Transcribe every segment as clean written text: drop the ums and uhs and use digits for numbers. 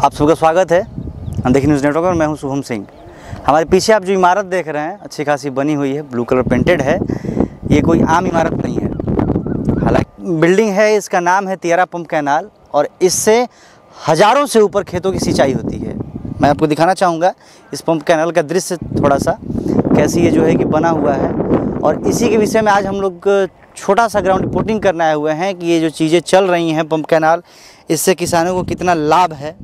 आप सबका स्वागत है देखिए न्यूज़ नेटवर्क और मैं हूं शुभम सिंह। हमारे पीछे आप जो इमारत देख रहे हैं अच्छी खासी बनी हुई है, ब्लू कलर पेंटेड है। ये कोई आम इमारत नहीं है, हालांकि बिल्डिंग है। इसका नाम है तियारा पंप कैनाल और इससे हज़ारों से ऊपर खेतों की सिंचाई होती है। मैं आपको दिखाना चाहूँगा इस पंप कैनाल का दृश्य थोड़ा सा, कैसी ये जो है कि बना हुआ है। और इसी के विषय में आज हम लोग छोटा सा ग्राउंड रिपोर्टिंग करने आए हुए हैं कि ये जो चीज़ें चल रही हैं पंप कैनाल, इससे किसानों को कितना लाभ है,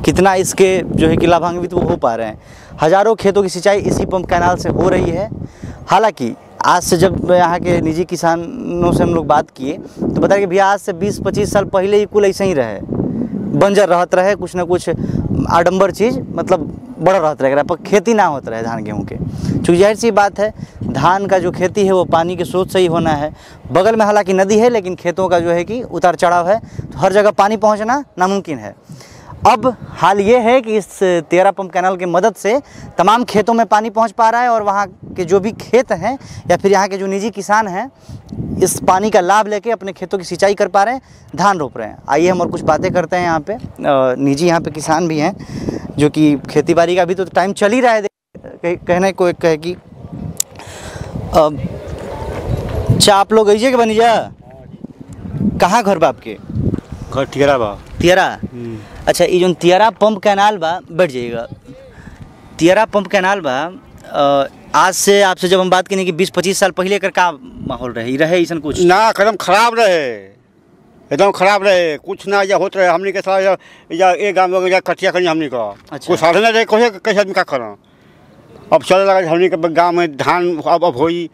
कितना इसके जो है कि लाभान्वित वो हो पा रहे हैं। हज़ारों खेतों की सिंचाई इसी पंप कैनाल से हो रही है। हालांकि आज से जब यहाँ के निजी किसानों से हम लोग बात किए तो बताया कि भैया आज से 20-25 साल पहले ही कुल ऐसे ही रहे, बंजर रहत रहे, कुछ ना कुछ आडंबर चीज़ मतलब बड़ा रहत रहे, पर खेती ना होता रहे धान गेहूँ के। चूँकि जाहिर सी बात है धान का जो खेती है वो पानी के स्रोत से ही होना है। बगल में हालांकि नदी है लेकिन खेतों का जो है कि उतार चढ़ाव है, तो हर जगह पानी पहुँचना नामुमकिन है। अब हाल ये है कि इस तियारा पंप कैनाल की मदद से तमाम खेतों में पानी पहुंच पा रहा है और वहाँ के जो भी खेत हैं या फिर यहाँ के जो निजी किसान हैं इस पानी का लाभ लेके अपने खेतों की सिंचाई कर पा रहे हैं, धान रोप रहे हैं। आइए हम और कुछ बातें करते हैं। यहाँ पे निजी यहाँ पे किसान भी हैं जो कि खेती बाड़ी का अभी तो टाइम चल ही रहा है। कहने को एक है कि अच्छा आप लोग ऐसे के बनी जा, कहाँ घर बा आपके? घर तियारा बा। तियारा? अच्छा, ये जो तियारा पंप कैनाल बा, बैठ जाइएगा। तियारा पंप कैनाल बा, आज से आपसे जब हम बात करें कि 20-25 साल पहले कर का माहौल रहे ऐसा कुछ ना, एकदम खराब रहे, एकदम खराब रहे, कुछ ना या होते रहे। हमने के साथ या एक गाँव में कटिया करी हमने का। अच्छा। कुछ साधन रहे, कैसे आदमी का करा। अब चले लगा हमने के गाँव में धान अब होई,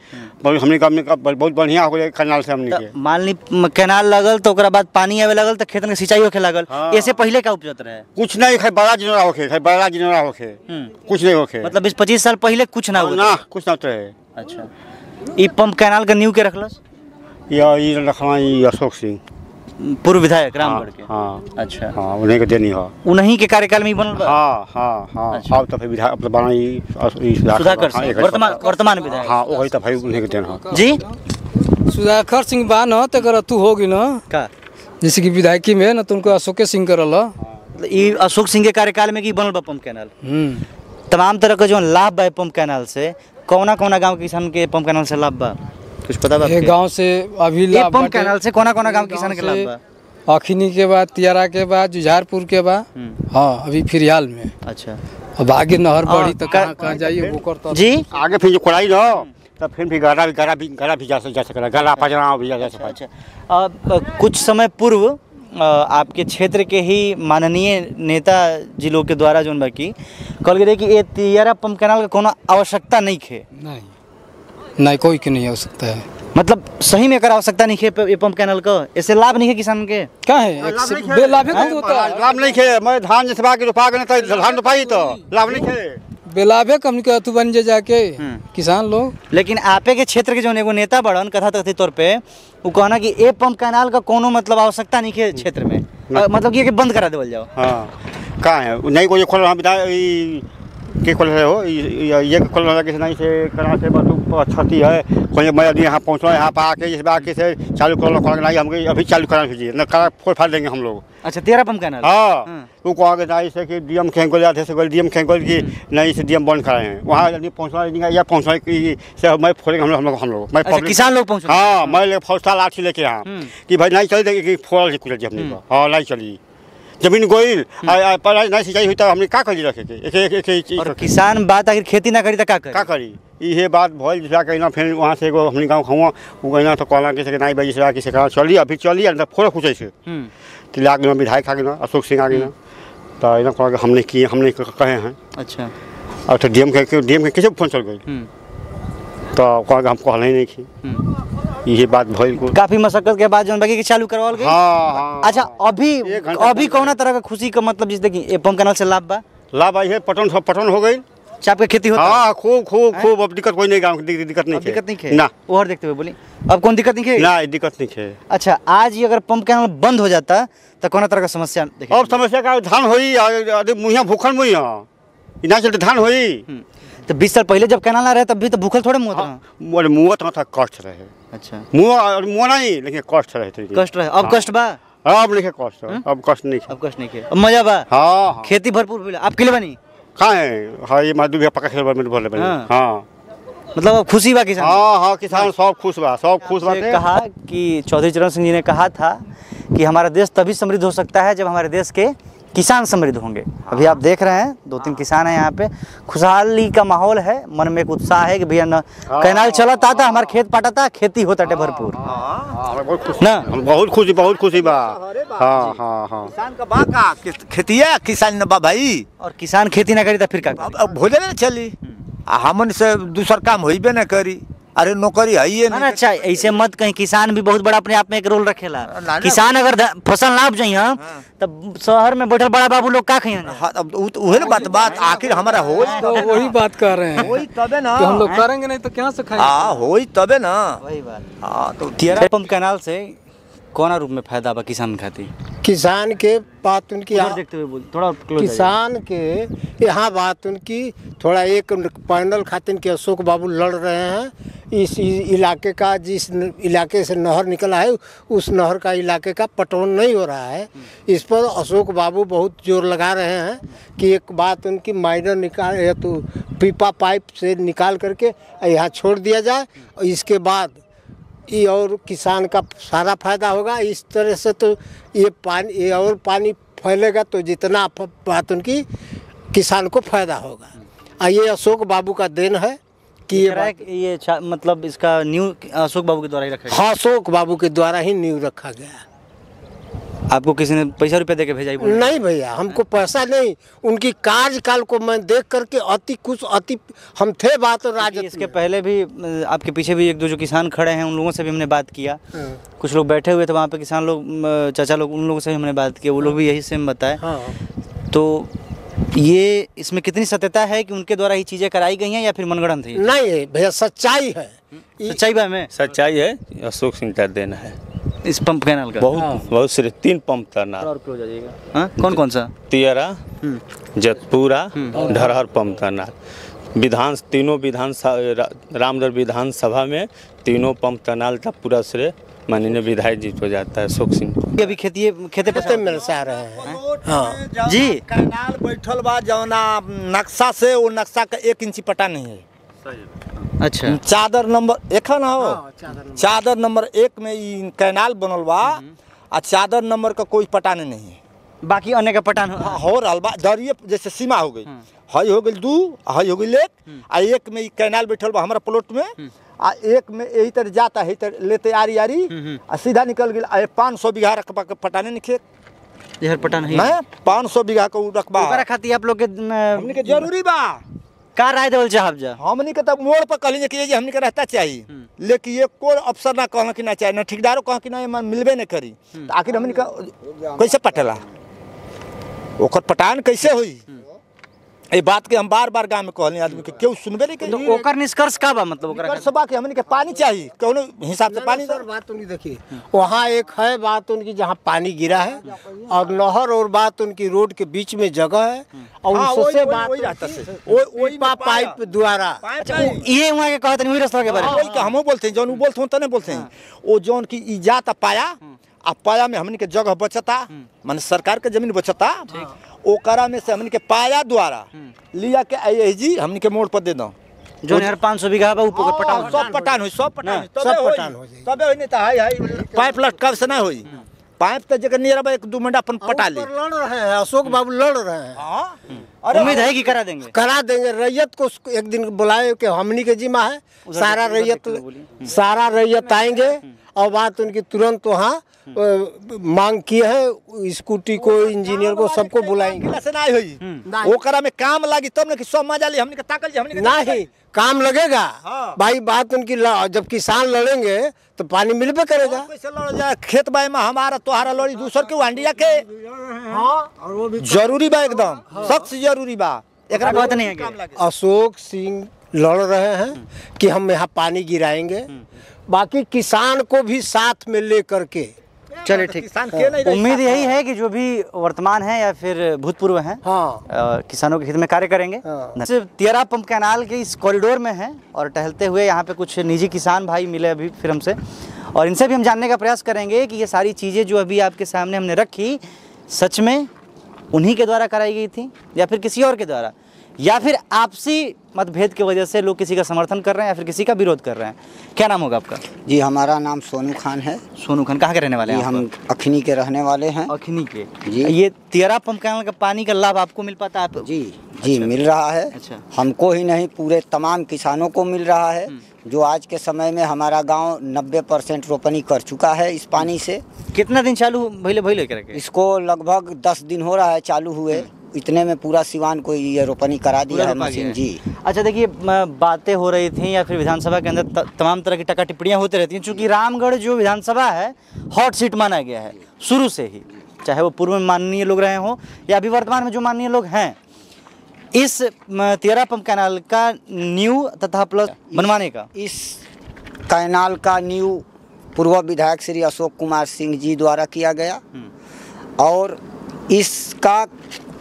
हमने का बहुत बढ़िया हो गया कैनाल से। हमने के मान ली कैनाल लगल तो ओकरा बाद पानी आवे लगल तो खेत में सिंचाई होखे लगल। हाँ। ऐसे पहले का उपजत रहे? कुछ नहीं, खाली बड़ा जिनोरा होखे, बड़ा जिनोरा होखे, कुछ नहीं होखे। मतलब 20-25 साल पहले कुछ ना ना, कुछ ना रहे। अच्छा, ये पंप कैनाल का नींव के रखलस? या ये रखना अशोक सिंह, पूर्व विधायक रामगढ़ के। हाँ। अच्छा, हाँ, उन्हीं के देनी है। उन्हीं के कार्यकाल में ही बनल बा? हाँ हाँ हाँ। अच्छा। अब तो फिर विधायक मतलब बना सुधाकर सिंह वर्तमान विधायक। हाँ, वही तो भाई उन्हीं के देना है जी। सुधाकर सिंह बा न तो कर तू होगी न का, जैसे कि विधायकी में न तुमको अशोक सिंह करल। ये अशोक सिंह के कार्यकाल में की बनल बा पंप कैनाल। तमाम तरह का जो लाभ बा पंप कैनाल से, कौना कौना गांव के किसान के पंप कैनाल से लाभ बा, कुछ पता बा? ये गांव से अभी लाभ पंप कैनाल से कौना कौना गांव के किसान के लाभ बा? अखिनी के बाद, तियारा के बाद, जुझारपुर के बाद, हाँ अभी फिलहाल में। अच्छा, अब आगे नहर बढ़ी तो कहाँ जाइए वो करता जी। आगे फिर जो कोड़ाई ना तब फिर भी गरा भी जा सकता, गला पजना भी जा सकता। अच्छा, कुछ समय पूर्व आपके क्षेत्र के ही माननीय नेता जी लोग के द्वारा जो बाकी कल गए कि ये तियारा पंप कैनाल का कोनो आवश्यकता नहीं है। नहीं, कोई की नहीं हो सकता है। मतलब सही में कर आवश्यकता नहीं है ये पंप कैनाल का, ऐसे लाभ नहीं है किसान के? क्या है बेलाभ होता है? लाभ नहीं है। मैं धान जैसे बाकी रोपा गए तो धान रोपाई तो लाभ नहीं है। बेलाभे कम के तू बन जाके किसान लोग। लेकिन आपे के क्षेत्र के जो एगो नेता बड़न कथा कथित तौर पे वो कहना कि ये पंप कैनाल का कोनो मतलब आवश्यकता नहीं है क्षेत्र में, मतलब कि बंद करा देवल जाओ। हाँ, कहाँ है नहीं कोई खोल रहा के खोल रहे हो, ये खोल रहा किसी नहीं से करा से बस क्षति है। कोई मैं यहाँ पहुँचा, यहाँ पर आके इस बाकी से चालू खोल नहीं, हमको अभी चालू कराना कीजिए न, करा फोड़ फाड़ देंगे हम लोग। अच्छा, तियारा पंप कैनाल? हाँ, वो कहा कि नहीं से कि डीएम खेल गोल जाते से डीएम खेल गोल की नहीं से डीएम बंद कराए हैं। वहाँ यदि पहुँचना या पहुँचना से मैं फोड़ेंगे हम लोग मैं किसान लोग पहुँच। हाँ, मैं फौजता लाठी लेके यहाँ कि भाई नहीं चल देंगे कि फोड़ कुछ अपने को। हाँ, नहीं चली जमीन गोइल पर नहीं सिंचाई हुई तो हमने क्या करी रखे। और किसान बात आखिर खेती ना करी तो क्या करी? ये बात भइल जिसका कहना फिर वहाँ से एगो हमने गाँव खाऊँ वो कहना तो कहना कि नहीं भाई जिसका कि चली अभी चली अंदर फोड़ खुचे से तो लाग गया विधायक आ गया अशोक सिंह आ गया तो इतना कहा कि हमने कहे हैं। अच्छा, और तो डीएम के कैसे फोन चल गई तो कहा कि हम कहल ही नहीं की। ये बात भइल को काफी मशक्कत के बाद जो बाकी के चालू करवाल गई। हाँ। अच्छा, अभी कौना तरह का खुशी का मतलब जिस देखिए पंप कैनाल से लाभ बा? लाभ आई है, पटन हो गई, चाप के खेती होता? हाँ, खूब अब दिक्कत कोई नहीं, गाँव दिक्कत नहीं है ना। और देखते हुए बोली अब कौन दिक्कत नहीं है ना, दिक्कत नहीं है। अच्छा, आज ये अगर पंप कैनाल बंद हो जाता तो कौन तरह का समस्या? अब समस्या का धान होई, मुहिया भूखल मुहिया इना चलते धान होई। तो 20 साल पहले जब कैनाल ना रहे तब भी तो भूखल थोड़े मुँह था। मुँह तो कष्ट रहे। अच्छा, मुँह नहीं लेकिन कष्ट रहे। कष्ट रहे, अब कष्ट बा? अब नहीं है कष्ट, अब कष्ट नहीं है। अब कष्ट नहीं किया, अब मजा बा। हाँ हाँ खेती भरपूर मिला आपके लिए बनी। कहाँ है? हाँ ये माधु पक्का खेल में बोले बने। हाँ। हाँ मतलब अब खुशी बा किसान। हाँ हाँ किसान सब खुश बा, सब खुश बा। आपसे कहा कि चौधरी चरण सिंह जी ने कहा था कि हमारा देश तभी समृद्ध हो सकता है जब हमारे देश के किसान समृद्ध होंगे। अभी आप देख रहे हैं 2-3 किसान हैं यहाँ पे, खुशहाली का माहौल है, मन में एक उत्साह है कि भैया न कैनाल चलता था, हमारे खेत पाटा खेती होता है भरपूर बहुत खुश ना। हम बहुत खुशी बा। हाँ हाँ हाँ किसान का बा का खेतिया किसान न बा भाई। और किसान खेती ना करी तो फिर क्या करी? अब भोजन न चली, हमन से दूसर काम होइबे न करी। अरे नौकरी है ये ना ना, अच्छा ऐसे मत कहीं, किसान भी बहुत बड़ा अपने आप में एक रोल रखेला। ना। किसान अगर फसल ना उपजाई हम तब शहर में बैठल बड़ा बाबू लोग का खाएंगे? हाँ, अब उहे न बात आखिर हमारा होई तो वही बात कर रहे हैं होई तबे ना। कि हम लोग करेंगे नहीं तो क्या से खाएंगे। हाँ होई तबे ना। वही बात। हाँ तो तेरा पंप कैनाल से कौन रूप में फायदा बा किसान खाती? किसान के बात उनकी उधर देखते हुए बोल, थोड़ा क्लोज किसान के यहाँ बात उनकी थोड़ा एक पैनल खातिन के अशोक बाबू लड़ रहे हैं। इस इलाके का, जिस इलाके से नहर निकला है उस नहर का इलाके का पटवन नहीं हो रहा है। इस पर अशोक बाबू बहुत जोर लगा रहे हैं कि एक बात उनकी माइनर निकाल या तो पीपा पाइप से निकाल करके यहाँ छोड़ दिया जाए, और इसके बाद ये और किसान का सारा फायदा होगा। इस तरह से तो ये और पानी फैलेगा तो जितना बात उनकी किसान को फायदा होगा। ये अशोक बाबू का देन है कि ये मतलब इसका न्यू अशोक बाबू के द्वारा ही रखा गया। हाँ, अशोक बाबू के द्वारा ही नींव रखा गया। आपको किसी ने पैसा रुपया दे के भेजा? नहीं भैया, हमको पैसा नहीं, उनकी कार्यकाल को मैं देख करके अति हम थे बात राजद। इसके पहले भी आपके पीछे भी 1-2 जो किसान खड़े हैं उन लोगों से भी हमने बात किया। कुछ लोग बैठे हुए थे वहाँ पे, किसान लोग, चाचा लोग, उन लोगों से भी हमने बात की, वो लोग भी यही सेम बताए। तो ये इसमें कितनी सत्यता है कि उनके द्वारा ही चीज़ें कराई गई हैं या फिर मनगढ़ंत है? नहीं भैया, सच्चाई है। सच्चाई बा में सच्चाई है, अशोक सिंह का देन है इस पंप कैनाल का। बहुत से 3 पंप तैरना। और क्लोज आ जाइएगा। हाँ, कौन कौन सा? तियरा, जतपुरा, ढरहर पंप तैरना। तीनों रामगढ़ विधानसभा में तीनों पंप तैनाल था। पूरा श्रेय माननीय विधायक जी को जाता है, अशोक सिंह। अभी खेते पे मिल सा रहे हैं। हाँ जी, कैनाल बैठल बा जौना नक्शा से, वो नक्शा का 1 इंची पटा नहीं है। अच्छा, चादर नंबर 1 है ना हो, चादर नंबर 1 में ई कैनाल बनल बा, आ चादर नंबर का कोई पटाने नहीं है। बाकी अन्य का पटान हो रहा बा, दरिये जैसे सीमा हो गई, हई हो गई 2, हई हो गई लेक, आ 1 में ई कैनाल बैठल बा हमारा प्लॉट में, आ 1 में यही तरह जाता है, लेते आरी आ सीधा निकल गया। 500 बीघा रकबा के पटाने नहीं खेत, जहर पटान है नहीं 500 बीघा का रकबा ओकरा खातिर आप लोग के हमनी के जरूरी बा। का राय देवल चाहब जा? हमनी के तब मोड़ पर कहली कि ये हमनी के रहता चाहिए, लेकिन ये कोई अफसर ना कहना कि ना चाहिए, ना ठेकेदारों कहा कि ना मिलबे नहीं करी, तो आखिर हमनी का कैसे पटेला, ओकर पटान कैसे हुई? ये बात के हम बार-बार गांव में कहली, आदमी के क्यों सुनबे नहीं करी। तो ओकर निष्कर्ष का बा? मतलब ओकरा निष्कर्ष बा कि हमनी के पानी चाहिए, कौनो हिसाब से पानी। सर बात उनकी देखिए, वहाँ एक है बात उनकी जहाँ पानी गिरा है, और नहर और बात उनकी रोड के बीच में जगह है, और उससे बात वही पाइप द्वारा ये वहाँ के कहते नहीं, वही रास्ता के बारे में वही का हमो बोलते हैं, जौन बोलते हो तने बोलते हैं। वो जौन की इजात पाया, आ पाया में हमनी के जगह बचता, माने सरकार के जमीन बचता, ओकरा में से हमनी के पाया द्वारा लिया के आई जी हमनी के मोड़ पर दे दो, जो यार 500 बीघा बा ऊपर पटान सब पटान हुई, सब पटान सब पटान हो जाए। तबे होई नहीं तो हाय पाइप लटकाव से ना होई। पाइप तो जगह नियर बा 1-2 मिनट अपन पटा ले। लड़ रहे हैं, अशोक बाबू लड़ रहे हैं। हां, उम्मीद है कि करा देंगे। करा देंगे। रैयत को एक दिन बुलाए कि हमनी के जिम्मा है, सारा रैयत आएंगे, और बात उनकी तुरंत वहाँ मांग की है, स्कूटी को, इंजीनियर को, सबको बुलाएंगे। से नहीं होई, ओकरा में काम लागी तब न कि सब मजा ली हमनी के ताकल जी, हमनी के नहीं काम लगेगा भाई। बात उनकी जब किसान लड़ेंगे तो पानी मिलबे करेगा। कैसे लड़ जाए खेत बाई में हमारा तोहारा लड़ी दूसर के वांडिया के। और वो भी जरूरी बा, एकदम सख्त जरूरी बा। एकरा बात नहीं है। अशोक सिंह लड़ रहे हैं कि हम यहाँ पानी गिराएंगे, बाकी किसान को भी साथ में ले करके। चलिए ठीक, उम्मीद यही है कि जो भी वर्तमान है या फिर भूतपूर्व हैं, किसानों के हित में कार्य करेंगे। तियरा पंप कैनाल के इस कॉरिडोर में हैं और टहलते हुए यहाँ पे कुछ निजी किसान भाई मिले अभी फिर हमसे, और इनसे भी हम जानने का प्रयास करेंगे कि ये सारी चीज़ें जो अभी आपके सामने हमने रखी सच में उन्हीं के द्वारा कराई गई थी या फिर किसी और के द्वारा, या फिर आपसी मतभेद की वजह से लोग किसी का समर्थन कर रहे हैं या फिर किसी का विरोध कर रहे हैं। क्या नाम होगा आपका? जी हमारा नाम सोनू खान है। सोनू खान कहाँ के रहने वाले हैं? हम अखनी के रहने वाले हैं। अखनी के जी। ये 13 पंप कैनाल का पानी का लाभ आपको मिल पाता है? आप जी जी अच्छा। मिल रहा है। अच्छा। हमको ही नहीं पूरे तमाम किसानों को मिल रहा है। जो आज के समय में हमारा गांव 90% रोपनी कर चुका है इस पानी से। कितना दिन चालू भइले करके? इसको लगभग 10 दिन हो रहा है चालू हुए। इतने में पूरा सिवान को ये रोपनी करा दिया है मशीन। जी अच्छा देखिए, बातें हो रही थी या फिर विधानसभा के अंदर तमाम तरह की टका टिप्पणियाँ होती रहती हैं, चूँकि रामगढ़ जो विधानसभा है हॉट सीट माना गया है शुरू से ही, चाहे वो पूर्व में माननीय लोग रहे हों या अभी वर्तमान में जो माननीय लोग हैं। इस 13 पंप कैनाल का न्यू तथा प्लस बनवाने का, इस कैनाल का न्यू पूर्व विधायक श्री अशोक कुमार सिंह जी द्वारा किया गया और इसका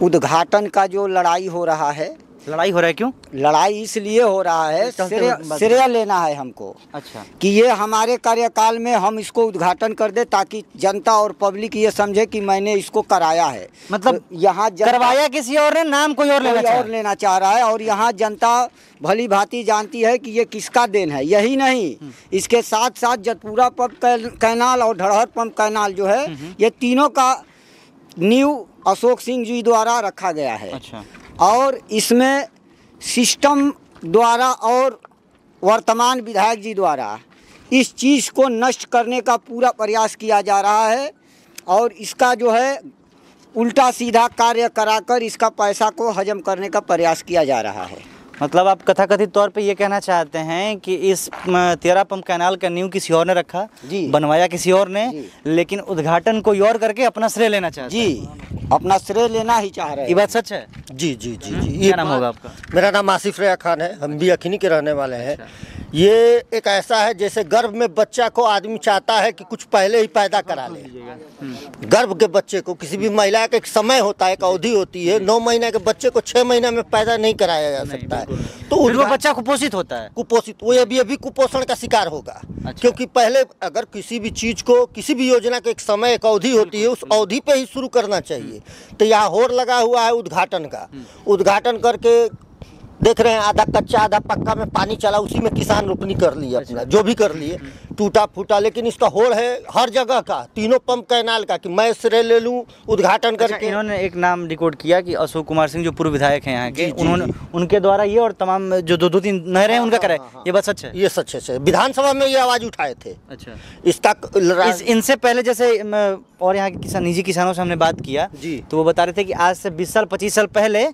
उद्घाटन का जो लड़ाई हो रहा है। लड़ाई हो रहा है क्यों? लड़ाई इसलिए हो रहा है, श्रेय लेना है हमको। अच्छा। कि ये हमारे कार्यकाल में हम इसको उद्घाटन कर दे ताकि जनता और पब्लिक ये समझे कि मैंने इसको कराया है। मतलब तो यहाँ करवाया किसी और ने, नाम कोई और लेना चाह रहा है और यहाँ जनता भली भांति जानती है कि ये किसका देन है। यही नहीं, इसके साथ साथ जतपुरा पंप कैनाल और धड़हर पंप कैनाल जो है ये तीनों का न्यू अशोक सिंह जी द्वारा रखा गया है। अच्छा। और इसमें सिस्टम द्वारा और वर्तमान विधायक जी द्वारा इस चीज़ को नष्ट करने का पूरा प्रयास किया जा रहा है और इसका जो है उल्टा सीधा कार्य कराकर इसका पैसा को हजम करने का प्रयास किया जा रहा है। मतलब आप कथाकथित तौर पे ये कहना चाहते हैं कि इस 13 पंप कैनाल का नींव किसी और ने रखा, जी, बनवाया किसी और ने, लेकिन उद्घाटन कोई और करके अपना श्रेय लेना चाहते हैं। जी, अपना श्रेय लेना ही चाह रहे हैं। ये बात सच है? जी जी जी जी। क्या नाम होगा आपका? मेरा नाम आसिफ रेया खान है। हम भी अखनी के रहने वाले हैं। ये एक ऐसा है जैसे गर्भ में बच्चा को आदमी चाहता है कि कुछ पहले ही पैदा करा ले। गर्भ के बच्चे को किसी भी महिला का एक समय होता है, एक अवधि होती है। 9 महीने के बच्चे को 6 महीने में पैदा नहीं कराया जा सकता है, तो वो बच्चा कुपोषित होता है। कुपोषित, वो अभी कुपोषण का शिकार होगा। अच्छा। क्योंकि पहले अगर किसी भी चीज को, किसी भी योजना के एक समय, एक अवधि होती है, उस अवधि पे ही शुरू करना चाहिए। तो यहाँ होड़ लगा हुआ है उद्घाटन का। उद्घाटन करके देख रहे हैं आधा कच्चा आधा पक्का में पानी चला, उसी में किसान रोपनी कर लिए अपना जो भी कर लिए, टूटा फूटा। लेकिन इसका होड़ है हर जगह का, तीनों पंप कैनाल का, कि मैं श्रेय ले लूं उद्घाटन करके। इन्होंने एक नाम रिकॉर्ड किया कि अशोक कुमार सिंह जो पूर्व विधायक हैं यहाँ के, उन्होंने उनके द्वारा ये और तमाम जो 2-3 नहरें हैं उनका कराया। ये बात सच है? ये सच है। विधानसभा में ये आवाज उठाए थे। अच्छा। इसका इनसे पहले जैसे और यहाँ के निजी किसानों से हमने बात किया जी, तो वो बता रहे थे कि आज से 20 साल 25 साल पहले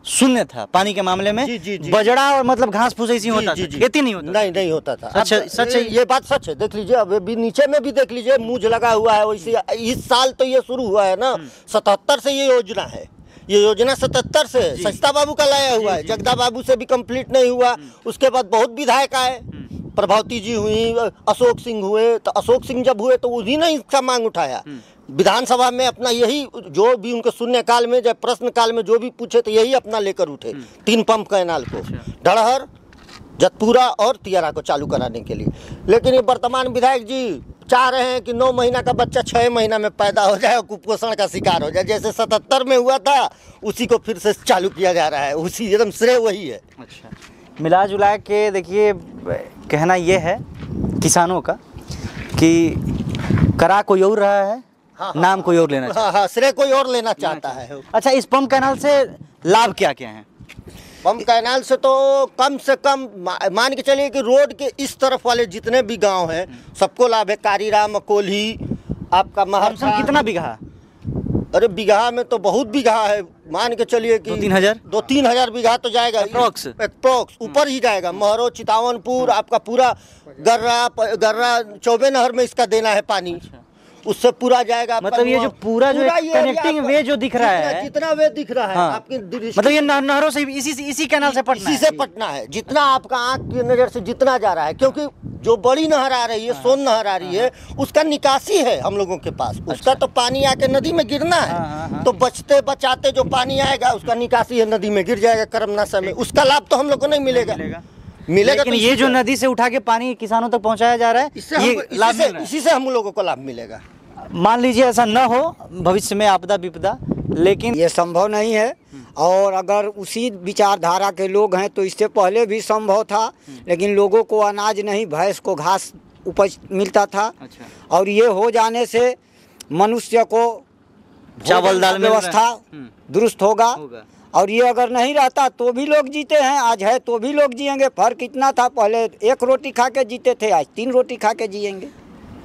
शून्य था पानी के मामले में। जी, जी, जी, बजड़ा और मतलब घास फूस ऐसी होता था, खेती नहीं होता। नहीं होता था। सच है, ये बात सच है। देख लीजिए, अब भी नीचे में भी देख लीजिए, मूंज लगा हुआ है। वैसे इस साल तो ये शुरू हुआ है ना, 77 से ये योजना है। ये योजना 77 से सस्ता बाबू का लाया हुआ है। जगदा बाबू से भी कंप्लीट नहीं हुआ। उसके बाद बहुत विधायक आए, प्रभावती जी हुई, अशोक सिंह हुए। तो अशोक सिंह जब हुए तो उन्हीं ने इसका मांग उठाया विधानसभा में। अपना यही जो भी उनके शून्यकाल में, जब प्रश्नकाल में जो भी पूछे तो यही अपना लेकर उठे 3 पंप कैनाल को, धड़हर, जतपुरा और तियारा को चालू कराने के लिए। लेकिन ये वर्तमान विधायक जी चाह रहे हैं कि 9 महीना का बच्चा 6 महीना में पैदा हो जाए और कुपोषण का शिकार हो जाए। जैसे 77 में हुआ था उसी को फिर से चालू किया जा रहा है। उसी एकदम श्रेय वही है। अच्छा, मिला जुला के देखिए कहना ये है किसानों का कि करा कोई और रहा है, नाम कोई और लेना चाहता है। श्रेय कोई और लेना चाहता है। अच्छा, इस पंप कैनाल से लाभ क्या क्या है? पंप कैनाल से तो कम से कम मान के चलिए कि रोड के इस तरफ वाले जितने भी गांव हैं सबको लाभ है। कारीराम, कोल्ही, आपका महरसा। कितना बीघा? अरे बीघा में तो बहुत बीघा है। मान के चलिए कि 2-3 हजार बीघा तो जाएगा अप्रोक्स, ऊपर ही जाएगा। महरो, चितावनपुर, आपका पूरा गर्रा चौबे नहर में इसका देना है पानी। उससे पूरा जाएगा। मतलब ये जो पूरा जो कनेक्टिंग वे जो दिख रहा है, जितना वे दिख रहा है आपकी, मतलब ये नहरों से इसी कैनाल से पटना, इसी से पटना है। जितना आपका आंख की नजर से जितना जा रहा है, क्योंकि जो बड़ी नहर आ रही है, सोन नहर आ रही है, उसका निकासी है हम लोगों के पास। उसका तो पानी आके नदी में गिरना है, तो बचते बचाते जो पानी आएगा उसका निकासी है, नदी में गिर जाएगा कर्मनाशा में। उसका लाभ तो हम लोग को नहीं मिलेगा। मिलेगा। लेकिन तो ये जो नदी से उठा के पानी किसानों तक पहुंचाया जा रहा है, लाभ मिल रहा है। इसी से हम लोगों को लाभ मिलेगा। मान लीजिए ऐसा न हो भविष्य में आपदा विपदा, लेकिन ये संभव नहीं है। और अगर उसी विचारधारा के लोग हैं तो इससे पहले भी संभव था, लेकिन लोगों को अनाज नहीं, भैंस को घास उपज मिलता था। और ये हो जाने से मनुष्य को चावल दाल मिल रहा है। व्यवस्था दुरुस्त होगा। और ये अगर नहीं रहता तो भी लोग जीते हैं, आज है तो भी लोग जिएंगे। फर्क इतना था, पहले 1 रोटी खा के जीते थे, आज 3 रोटी खा के जिएंगे।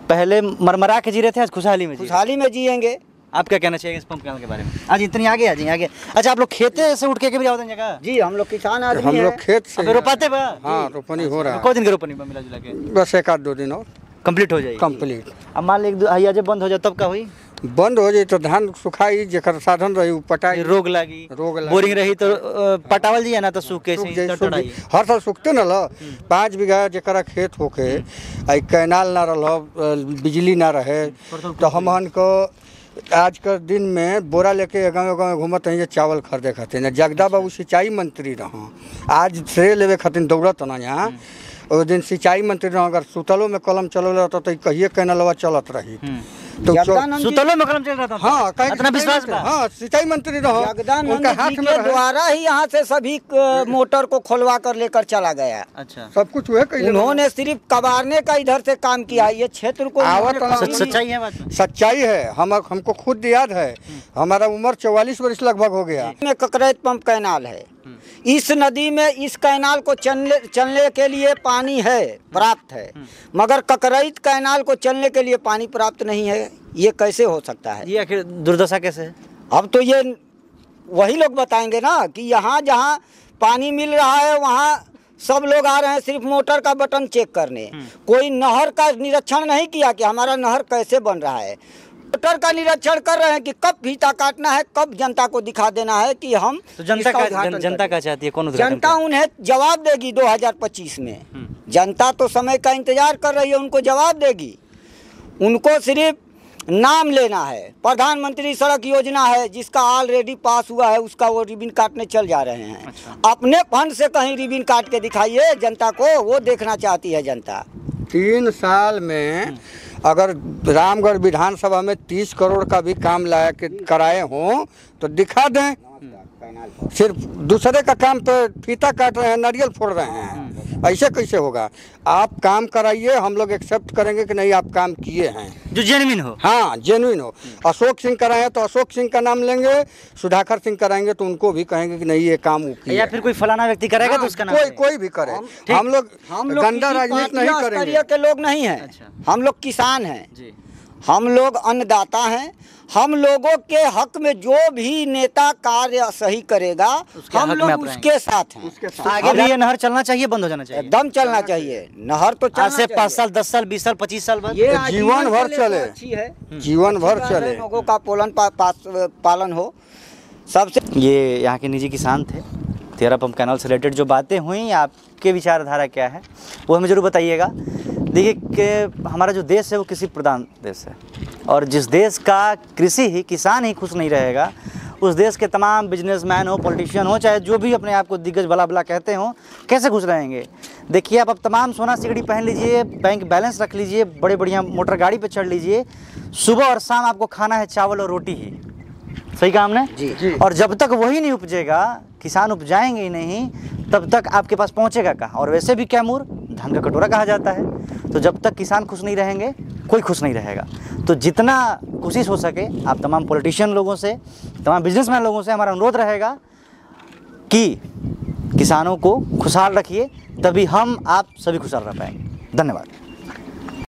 पहले मरमरा के जी रहे थे, आज खुशहाली में जिएंगे। आप क्या कहना चाहिए इस पंप कैनल के बारे में? आज इतनी आगे आ जाइए आगे। अच्छा, आप लोग खेते से उठ के भी जाते हैं जगह? जी, हम लोग किसान आदमी हम लोग खेत से रोपाते बा? हाँ, रोपनी हो रहा है। कितने दिन की रोपनी मिला जुला के? बस 1-2 दिन और कंप्लीट हो जाएगी। कंप्लीट। अब मान लीजिए हइया जब बंद हो जाए तब का हुई? बंद हो जाए तो धान सुखाई, जेकर साधन रही पटाई, रोग लगी, बोरिंग रही तो पटावल जी है ना, तो सूख के हर साल सूखते न ल। 5 बीघा जरा खेत होके आई कैनाल ना रह, बिजली ना रहे, तो हमन को आज के दिन में बोरा लेके गाँव गाँव घूमत हैं चावल खरीदे खातिर। जगदा बाबू सिंचाई मंत्री रहा, आज श्रेय लेवे खातिर दौड़त ना यहाँ। उस दिन सिंचाई मंत्री रहा, अगर सुतलों में कलम चल रहा था तो कहिए कैनलवा चलत रही। तो सुतलों में कलम चल रहा था? हाँ, इतना विश्वास? हाँ, सिंचाई मंत्री रहा, उनका हाथ में द्वारा ही यहाँ से सभी मोटर को खोलवा कर लेकर चला गया। अच्छा, सब कुछ हुए। उन्होंने सिर्फ कबारने का इधर से काम किया, ये क्षेत्र को सच्चाई है बात? सच्चाई है। हमको खुद याद है, हमारा उम्र 44 वर्ष लगभग हो गया। में ककरैत पंप कैनाल है, इस नदी में इस कैनाल को चलने के लिए पानी है, प्राप्त है, मगर ककरैत कैनाल को चलने के लिए पानी प्राप्त नहीं है। ये कैसे हो सकता है? ये आखिर दुर्दशा कैसे है? अब तो ये वही लोग बताएंगे ना कि यहाँ जहाँ पानी मिल रहा है वहाँ सब लोग आ रहे हैं सिर्फ मोटर का बटन चेक करने। कोई नहर का निरीक्षण नहीं किया कि हमारा नहर कैसे बन रहा है। मोटर का निरीक्षण कर रहे हैं कि कब फीता काटना है, कब जनता को दिखा देना है कि हम। तो जनता का चाहती है कौन? जनता उन्हें जवाब देगी 2025 में। जनता तो समय का इंतजार कर रही है, उनको जवाब देगी। उनको सिर्फ नाम लेना है। प्रधानमंत्री सड़क योजना है जिसका ऑलरेडी पास हुआ है, उसका वो रिबिन काटने चल जा रहे हैं। अच्छा। अपने फंड से कहीं रिबिन काट के दिखाइए जनता को, वो देखना चाहती है जनता। 3 साल में अगर रामगढ़ विधानसभा में 30 करोड़ का भी काम लाया के कराए हों तो दिखा दें। सिर्फ दूसरे का काम पे फीता काट रहे हैं, नारियल फोड़ रहे हैं, ऐसे कैसे होगा? आप काम कराइए, हम लोग एक्सेप्ट करेंगे कि नहीं आप काम किए हैं जो जेन्युइन हो। हाँ, जेन्युइन हो। अशोक सिंह कराए तो अशोक सिंह का नाम लेंगे, सुधाकर सिंह कराएंगे तो उनको भी कहेंगे कि नहीं ये काम किया। या फिर कोई फलाना व्यक्ति करेगा तो उसका नाम कोई भी करे। हम लोग गंदा राजनीति नहीं करेंगे। के लोग नहीं हैं। हम लोग किसान हैं, हम लोग अन्नदाता हैं। हम लोगों के हक में जो भी नेता कार्य सही करेगा हम लोग उसके साथ हैं। आगे भी ये नहर चलना चाहिए, बंद हो जाना चाहिए? एकदम चलना चाहिए। नहर तो आज से 5 साल 10 साल 20 साल 25 साल बाद ये जीवन भर चले, जीवन भर चले, लोगों का पालन हो सबसे। ये यहाँ के निजी किसान थे। 13 पंप कैनाल से रिलेटेड जो बातें हुई, आपके विचारधारा क्या है वो हमें ज़रूर बताइएगा। देखिए कि हमारा जो देश है वो कृषि प्रधान देश है, और जिस देश का कृषि ही किसान ही खुश नहीं रहेगा, उस देश के तमाम बिजनेसमैन हो, पॉलिटिशियन हो, चाहे जो भी अपने आप को दिग्गज भला भला कहते हों, कैसे खुश रहेंगे? देखिए आप अब तमाम सोना सिकड़ी पहन लीजिए, बैंक बैलेंस रख लीजिए, बड़े बढ़िया मोटर गाड़ी पे चढ़ लीजिए, सुबह और शाम आपको खाना है चावल और रोटी ही। सही कहा हमने? जी। और जब तक वही नहीं उपजेगा, किसान उपजाएंगे ही नहीं, तब तक आपके पास पहुंचेगा कहाँ? और वैसे भी कैमूर धन का कटोरा कहा जाता है। तो जब तक किसान खुश नहीं रहेंगे कोई खुश नहीं रहेगा। तो जितना कोशिश हो सके आप तमाम पॉलिटिशियन लोगों से, तमाम बिजनेसमैन लोगों से हमारा अनुरोध रहेगा कि किसानों को खुशहाल रखिए, तभी हम आप सभी खुशहाल रह पाएंगे। धन्यवाद।